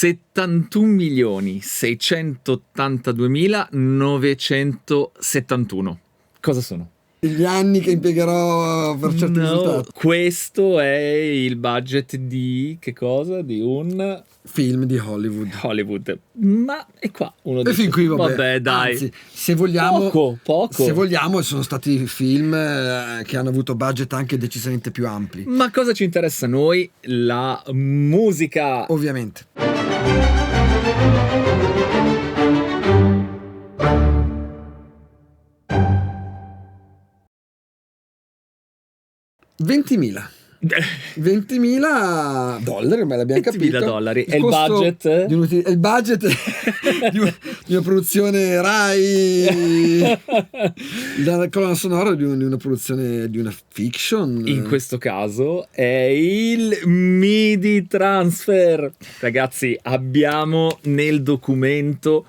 71.682.971. Cosa sono? Gli anni che impiegherò per certi risultati. Questo è il budget di che cosa? Di un film di Hollywood. Ma è qua uno dei fin qui vabbè dai. Anzi, se vogliamo poco. Se vogliamo sono stati film che hanno avuto budget anche decisamente più ampli. Ma cosa ci interessa a noi? La musica. Ovviamente. $20.000, ormai l'abbiamo capito. $20.000 è il budget? È il budget di una produzione Rai, la colonna sonora di una produzione, di una fiction. In questo caso è il MIDI transfer. Ragazzi, abbiamo nel documento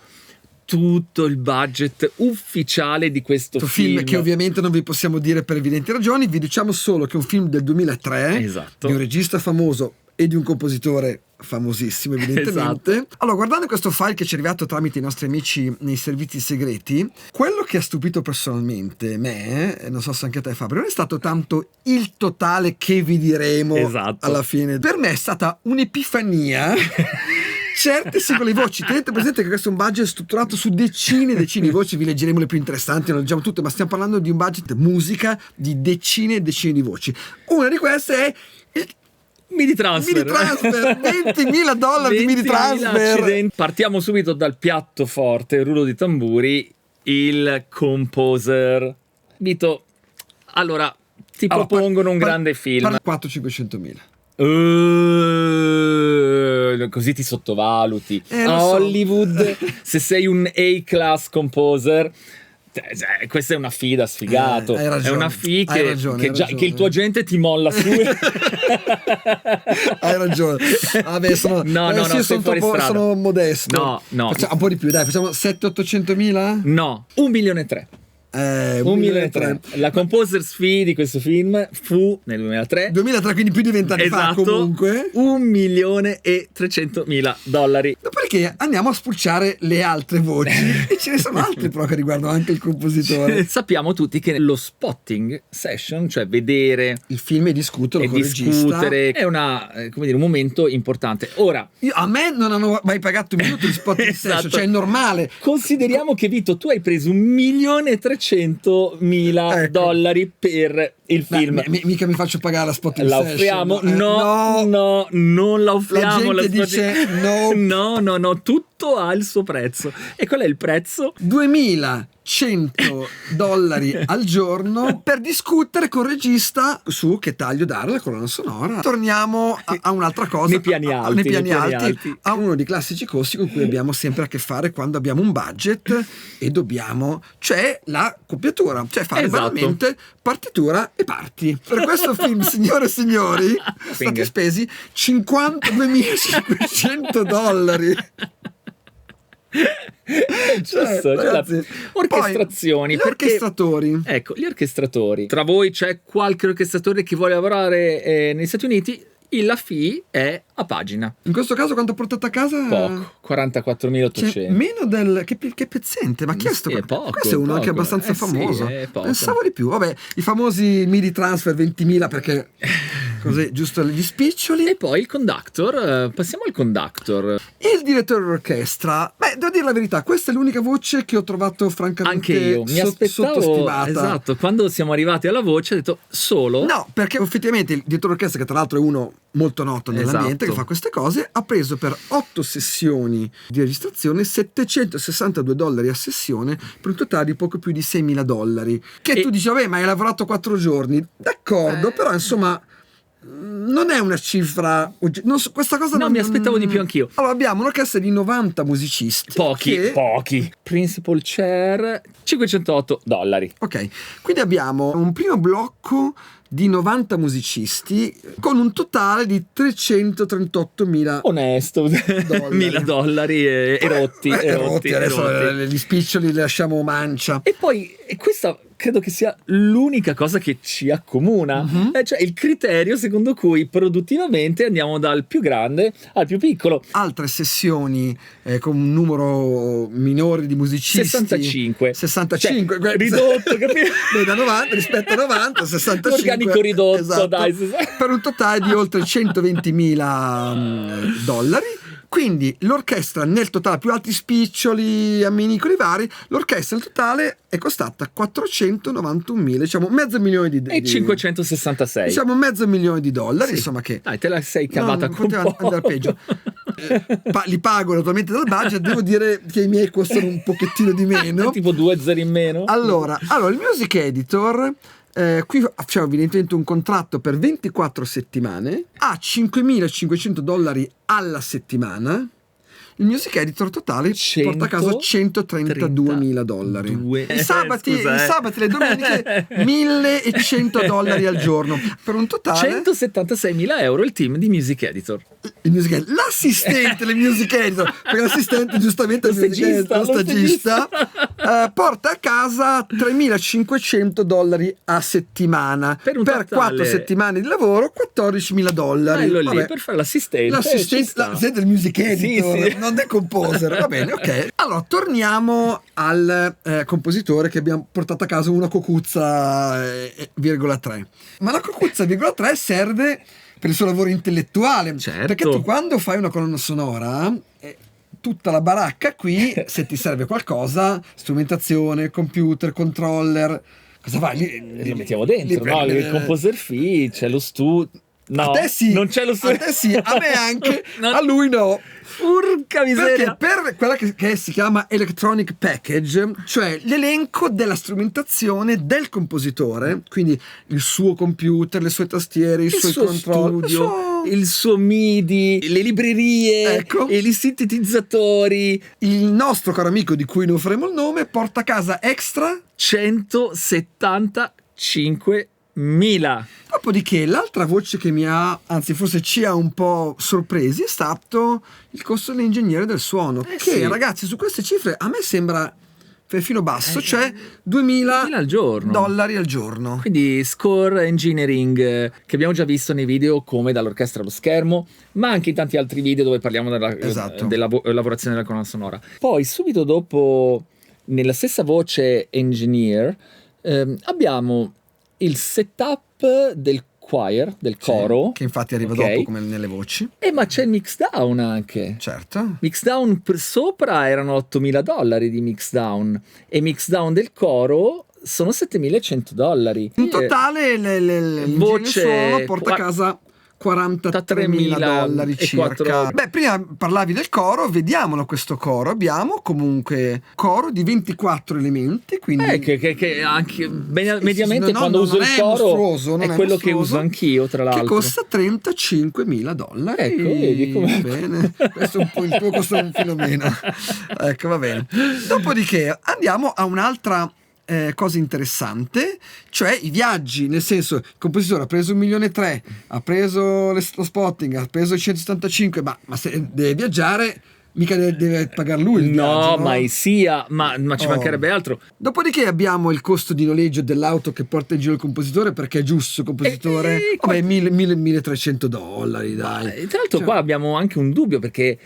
tutto il budget ufficiale di questo film, che ovviamente non vi possiamo dire per evidenti ragioni. Vi diciamo solo che è un film del 2003, esatto, di un regista famoso e di un compositore famosissimo evidentemente. Esatto. Allora, guardando questo file che ci è arrivato tramite i nostri amici nei servizi segreti, quello che ha stupito personalmente me, non so se anche a te Fabio, non è stato tanto il totale che vi diremo, esatto, alla fine. Per me è stata un'epifania certe singole voci. Tenete presente che questo è un budget strutturato su decine e decine di voci. Vi leggeremo le più interessanti, non leggiamo tutte, ma stiamo parlando di un budget musica di decine e decine di voci. Una di queste è il MIDI transfer. $20.000 di MIDI transfer. Accidenti. Partiamo subito dal piatto forte, il rullo di tamburi, il composer. Vito, allora ti propongono un grande film. 400-500.000. Così ti sottovaluti. A Hollywood, se sei un A-class composer, questa è una fee da sfigato. Ragione, è una fee che il tuo agente ti molla su. Hai ragione. Vabbè, sono modesto. No. Facciamo un po' di più, dai, facciamo 700-800.000? No, 1.300.000. 1.300.000. La composer's fee di questo film fu nel 2003, quindi più di 20 anni fa comunque, $1.300.000. Dopodiché andiamo a spulciare le altre voci e ce ne sono altre però che riguardano anche il compositore. Sappiamo tutti che lo spotting session, cioè vedere il film e discuterlo con il regista, è una, come dire, un momento importante. Ora, a me non hanno mai pagato un minuto di spotting session, cioè è normale. Consideriamo che Vito, tu hai preso $1.300.000 per il film. Mica mi faccio pagare la spotting la session. Offriamo? No, non la offriamo. La gente dice no. No, tutto ha il suo prezzo. E qual è il prezzo? $2.100 al giorno per discutere con il regista su che taglio dare alla colonna sonora. Torniamo a un'altra cosa, nei piani alti, a uno dei classici costi con cui abbiamo sempre a che fare quando abbiamo un budget e dobbiamo, cioè la coppiatura, cioè fare veramente partitura e parti. Per questo film, signore e signori, sono stati spesi $52.500. Orchestrazioni. Poi, gli orchestratori. Ecco, gli orchestratori. Tra voi c'è qualche orchestratore che vuole lavorare negli Stati Uniti? La fee è a pagina. In questo caso quanto portate a casa? Poco, 44.800. Cioè, meno del... Che pezzente, ma chi è sto? Questo è uno anche abbastanza famoso. Pensavo di più. Vabbè, i famosi MIDI transfer 20.000 perché così, giusto gli spiccioli. E poi il conductor, passiamo al conductor. Il direttore d'orchestra, devo dire la verità, questa è l'unica voce che ho trovato francamente anche io mi aspettavo, sottostimata. Esatto, quando siamo arrivati alla voce ho detto solo? No, perché effettivamente il direttore d'orchestra, che tra l'altro è uno molto noto nell'ambiente, che fa queste cose, ha preso per 8 sessioni di registrazione $762 a sessione, per un totale di poco più di $6.000. Che tu dici, vabbè, ma hai lavorato 4 giorni, d'accordo, però insomma non è una cifra, questa cosa no, mi aspettavo di più anch'io. Allora abbiamo un'orchestra di 90 musicisti, pochi. Principal chair $508. Ok, quindi abbiamo un primo blocco di 90 musicisti con un totale di $338.000. Onesto, $1.000 e rotti. Adesso gli spiccioli li lasciamo mancia. E poi questa credo che sia l'unica cosa che ci accomuna, cioè il criterio secondo cui produttivamente andiamo dal più grande al più piccolo. Altre sessioni con un numero minore di musicisti, 65, cioè, ridotto, capito? Da 90 rispetto a 90, 65 organico ridotto, esatto, dai, per un totale di oltre $120.000. Quindi l'orchestra nel totale, più altri spiccioli, amminicoli vari, l'orchestra nel totale è costata 491.000, diciamo $500.000 e 566, diciamo $500.000, sì. Insomma, che dai, te la sei cavata con poteva andare peggio. Li pago naturalmente dal budget, devo dire che i miei costano un pochettino di meno, tipo 2 zeri in meno. Allora il music editor, qui c'è evidentemente un contratto per 24 settimane a $5.500 alla settimana. Il music editor totale porta a casa $132.000. I sabati e le domeniche $1.100 al giorno, per un totale €176.000 il team di music editor. L'assistente del music editor, perché l'assistente giustamente lo stagista porta a casa $3.500 a settimana per 4 settimane di lavoro, $14.000. Bello lì, per fare l'assistente del music editor, sì. non del composer. Va bene, ok. Allora torniamo al compositore che abbiamo portato a casa una cocuzza, ,3. Ma la cocuzza, ,3 serve per il suo lavoro intellettuale, certo. Perché tu quando fai una colonna sonora, tutta la baracca qui, se ti serve qualcosa, strumentazione, computer, controller, cosa fai? Lo mettiamo dentro, no? Il composer fee, c'è lo studio. No, a te sì, non c'è lo studio. A te sì, a me anche, a lui no. Urca miseria. Perché per quella che si chiama electronic package, cioè l'elenco della strumentazione del compositore, quindi il suo computer, le sue tastiere, il suo controllo, il suo MIDI, le librerie, ecco, e i sintetizzatori. Il nostro caro amico, di cui non faremo il nome, porta a casa extra $175.000. Dopodiché l'altra voce che mi ha, anzi forse ci ha un po' sorpresi, è stato il costo dell'ingegnere del suono, che sì. Ragazzi, su queste cifre a me sembra fino basso, cioè $2.000 al giorno. Quindi score engineering, che abbiamo già visto nei video come dall'orchestra allo schermo, ma anche in tanti altri video dove parliamo della lavorazione della colonna sonora. Poi subito dopo, nella stessa voce engineer, abbiamo il setup del choir, del coro, che infatti arriva dopo come nelle voci, ma c'è il mix down anche, certo. Mix down per sopra erano $8.000 di mix down, e mix down del coro sono $7.100. In totale voce suono porta a casa $43.000 circa. Beh, prima parlavi del coro, vediamolo questo coro. Abbiamo comunque coro di 24 elementi, quindi che anche mediamente quando uso il coro è quello che uso anch'io, tra l'altro, che costa $35.000. Ecco, vedi come bene. Questo è un po' il tuo, costa un filo meno. Ecco, va bene. Dopodiché andiamo a un'altra cosa interessante, cioè i viaggi, nel senso il compositore ha preso 1,3 milioni, ha preso lo spotting, ha preso i 175, ma se deve viaggiare mica deve pagare lui il viaggio, no? Ma ci mancherebbe altro. Dopodiché abbiamo il costo di noleggio dell'auto che porta in giro il compositore, perché è giusto il compositore, vabbè, $1.300, dai. Tra l'altro qua abbiamo anche un dubbio, perché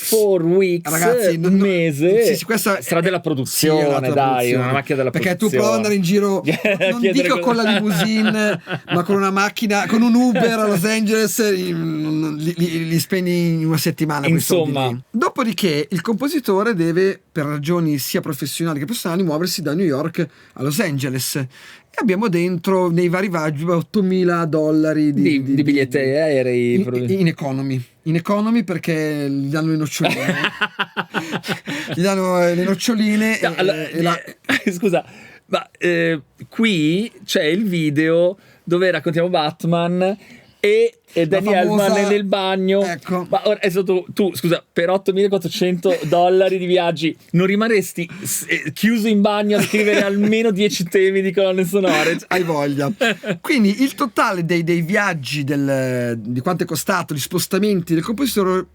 4 weeks, ragazzi, un mese, questa sarà della produzione, dai, una macchina della perché produzione. Tu prova ad andare in giro, non dico con la limousine, ma con una macchina, con un Uber a Los Angeles, li spendi in una settimana. Insomma, dopodiché il compositore deve, per ragioni sia professionali che personali, muoversi da New York a Los Angeles. E abbiamo dentro nei vari viaggi $8.000 di biglietti aerei in economy perché gli danno le noccioline. Gli danno le noccioline. Scusa, ma qui c'è il video dove raccontiamo Batman e Danny Elfman nel bagno. Ecco. Ma ora tu scusa, per $8.400 di viaggi non rimarresti chiuso in bagno a scrivere almeno 10 temi di colonne sonore? Hai voglia. Quindi il totale dei viaggi, di quanto è costato, gli spostamenti del compositore,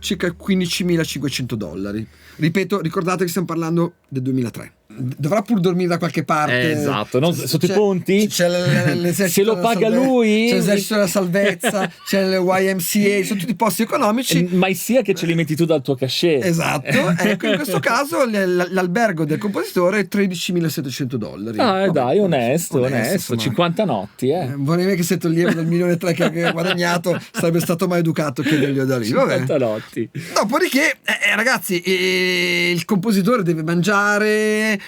circa $15.500. Ripeto, ricordate che stiamo parlando del 2003. dovrà pur dormire da qualche parte. Esatto, no? Sotto i ponti c'è l'esercito, se lo paga lui, c'è l'esercito della salvezza, c'è il YMCA, sono tutti posti economici, mai sia che ce li metti tu dal tuo cachet. Esatto. Ecco, in questo caso l'albergo del compositore è $13.700. Dai, onesto, insomma. 50 notti. Vorrei che se toglievo dal 1,3 milioni che ha guadagnato sarebbe stato mai educato chiederglielo da lì. 50 notti. Dopodiché, ragazzi, il compositore deve mangiare,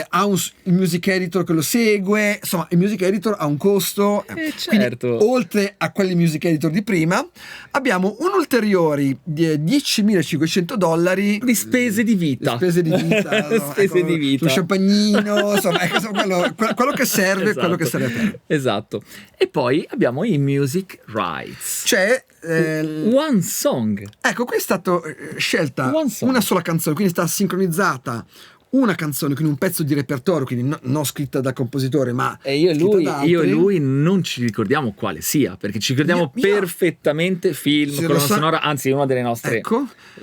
ha il music editor che lo segue, insomma il music editor ha un costo. Certo. Quindi, oltre a quelli music editor di prima, abbiamo un ulteriori $10.500 di spese di vita. Spese di vita, di vita. Lo champagnino, insomma, quello che serve, esatto. Quello che serve per. Esatto. E poi abbiamo i music rights. C'è One Song. Ecco, qui è stata scelta una sola canzone, quindi sta sincronizzata una canzone, quindi un pezzo di repertorio, quindi non scritta dal compositore, ma io e lui non ci ricordiamo quale sia, perché ci ricordiamo perfettamente film, colonna sonora, anzi è una delle nostre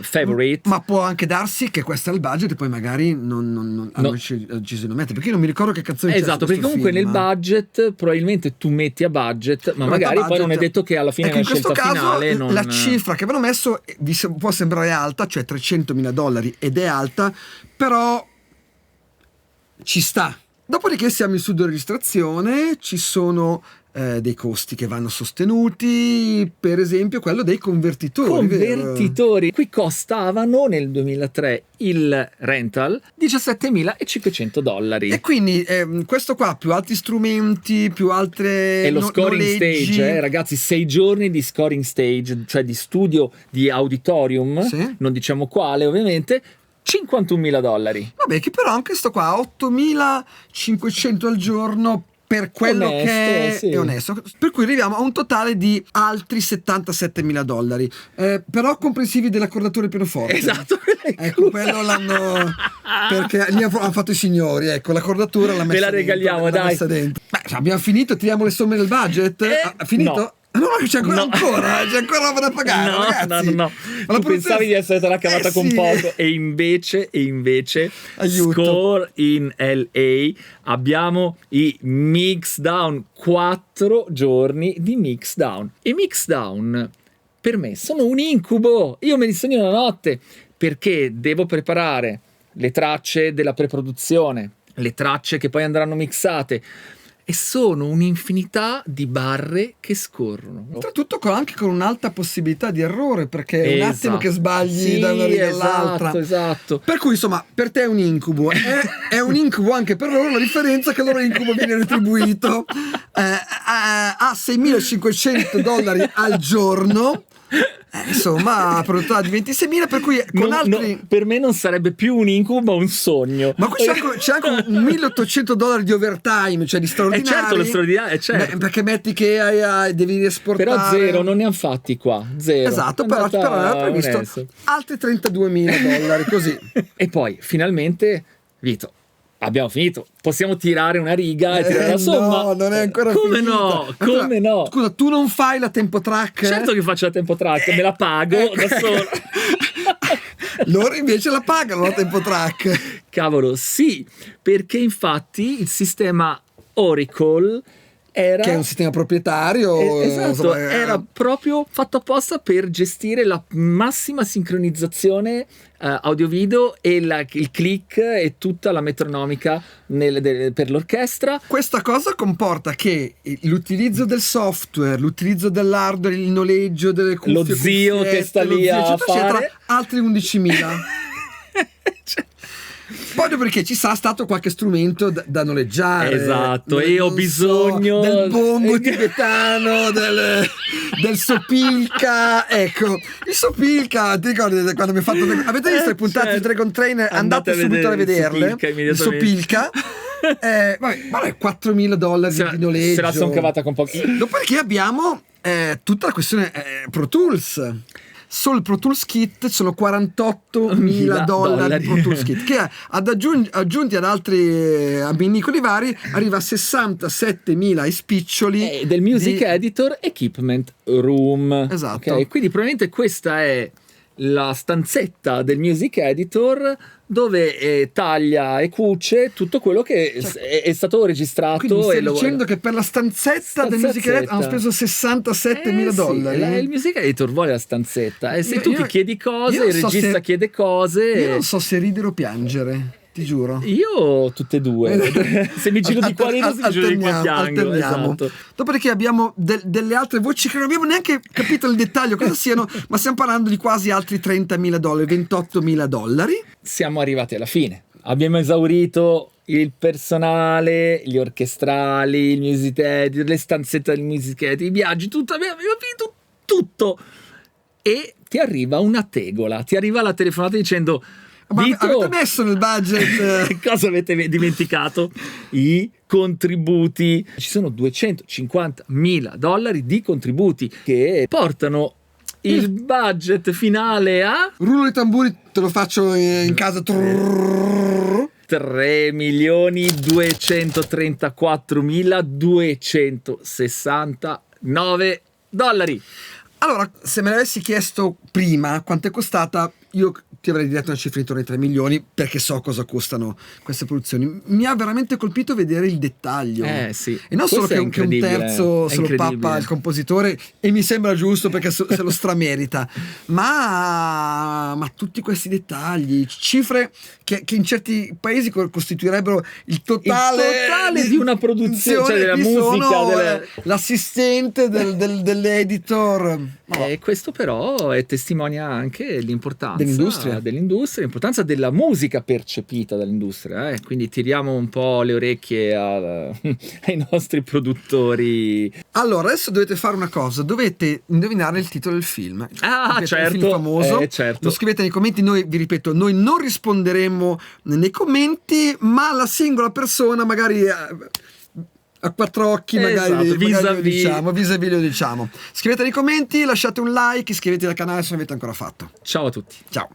favorite. Ma può anche darsi che questo è il budget e poi magari non hanno deciso di mettere, perché io non mi ricordo che canzone c'è. Esatto, perché comunque nel budget probabilmente tu metti a budget, ma magari poi non è detto che alla fine ecco, nella scelta finale la cifra che avevano messo vi può sembrare alta, cioè $300.000, ed è alta, però ci sta. Dopodiché siamo in studio di registrazione, ci sono dei costi che vanno sostenuti, per esempio quello dei convertitori. Qui costavano nel 2003 il rental $17.500. E quindi questo qua più altri strumenti, più altre e lo scoring stage, ragazzi, 6 giorni di scoring stage, cioè di studio di auditorium, non diciamo quale ovviamente, $51.000. Vabbè, che però anche sto qua $8.500 al giorno per quello che è onesto, per cui arriviamo a un totale di altri $77.000, però comprensivi dell'accordatore pianoforte. Esatto. Ecco, quello l'hanno, perché lì hanno fatto i signori, ecco, l'accordatura l'ha messa, ve la regaliamo, dentro, dai. Beh, abbiamo finito, tiriamo le somme del budget. Ha finito? No. No, c'è ancora c'è ancora roba da pagare, ragazzi. No. Tu pensavi di essere la cavata con poco, e invece aiuto. Score in LA abbiamo i Mixdown, 4 giorni di Mixdown. E Mixdown per me sono un incubo. Io me li sogno la notte, perché devo preparare le tracce della preproduzione, le tracce che poi andranno mixate, e sono un'infinità di barre che scorrono. Oltretutto anche con un'alta possibilità di errore, perché è un attimo che sbagli da una riga all'altra. Esatto. Per cui insomma, per te è un incubo. È un incubo anche per loro, la differenza è che il loro incubo viene retribuito a $6.500 al giorno. Insomma, produttiva di 26.000, per cui con altri. Per me non sarebbe più un incubo, ma un sogno. Ma qui c'è anche un $1.800 di overtime, cioè di straordinari. Certo, lo straordinario, certo. Perché metti che devi riesportare. Però zero, non ne hanno fatti qua. Zero. Esatto, però era previsto onesto. Altri $32.000 così. E poi finalmente, Vito, abbiamo finito. Possiamo tirare una riga e tirare la somma. No, non è ancora Come finito. Come no? Scusa, tu non fai la tempo track? Certo che faccio la tempo track, me la pago da solo. Loro invece la pagano la tempo track. Cavolo, sì, perché infatti il sistema Oracle era, che è un sistema proprietario, esatto, insomma, era proprio fatto apposta per gestire la massima sincronizzazione audio-video e il click e tutta la metronomica per l'orchestra. Questa cosa comporta che l'utilizzo del software, l'utilizzo dell'hardware, il noleggio delle cuffie, lo zio che sta lì a fare altri 11.000. Proprio perché ci sarà stato qualche strumento da noleggiare. Esatto, e ho bisogno del bombo tibetano, del Sopilka. Ecco, il Sopilka, ti ricordi quando mi ha fatto. Avete visto le puntate di Dragon Trainer? Andate subito a vederle. Il Sopilka. Vabbè, $4.000 di noleggio. Se la sono cavata con pochi. Dopodiché abbiamo tutta la questione Pro Tools. Solo il Pro Tools Kit sono $48.000 di Pro Tools Kit, che aggiunti ad altri amminicoli vari arriva a 67.000 spiccioli del Music Editor Equipment Room. Esatto. Okay? Quindi probabilmente questa è la stanzetta del music editor dove taglia e cuce tutto quello che è stato registrato. Quindi stai dicendo che per la stanzetta del music editor hanno speso $67.000? Sì, il music editor vuole la stanzetta, e se tu ti chiedi cose, il regista chiede cose. Io non so se ridere o piangere, ti giuro. Io tutte e due. Se mi giro di qua rido, se mi giro di qua piango. Esatto. Dopodiché abbiamo delle altre voci che non abbiamo neanche capito il dettaglio cosa siano, ma stiamo parlando di quasi altri $30.000, $28.000. Siamo arrivati alla fine. Abbiamo esaurito il personale, gli orchestrali, il music editor, le stanzette del music editor, i viaggi, tutto. Abbiamo finito tutto. E ti arriva una tegola, ti arriva la telefonata dicendo: ma avete messo nel budget? Cosa avete dimenticato? I contributi. Ci sono $250.000 di contributi che portano il budget finale a... Rullo di tamburi, te lo faccio in casa. $3.234.269. Allora, se me l'avessi chiesto prima quanto è costata, io ti avrei detto una cifra intorno ai 3 milioni, perché so cosa costano queste produzioni. Mi ha veramente colpito vedere il dettaglio. Sì. E non solo che un terzo se lo pappa il compositore, e mi sembra giusto perché se lo stramerita, ma tutti questi dettagli, cifre che in certi paesi costituirebbero il totale di una produzione, cioè della musica, l'assistente dell'editor. Questo però testimonia anche l'importanza dell'industria, l'importanza della musica percepita dall'industria, quindi tiriamo un po' le orecchie ai nostri produttori. Allora adesso dovete fare una cosa, dovete indovinare il titolo del film. Certo, un film famoso, certo. Lo scrivete nei commenti. Noi, vi ripeto, noi non risponderemo nei commenti, ma la singola persona magari a quattro occhi, magari vis-à-vis lo diciamo. Scrivete nei commenti, lasciate un like, iscrivetevi al canale se non avete ancora fatto. Ciao a tutti. Ciao.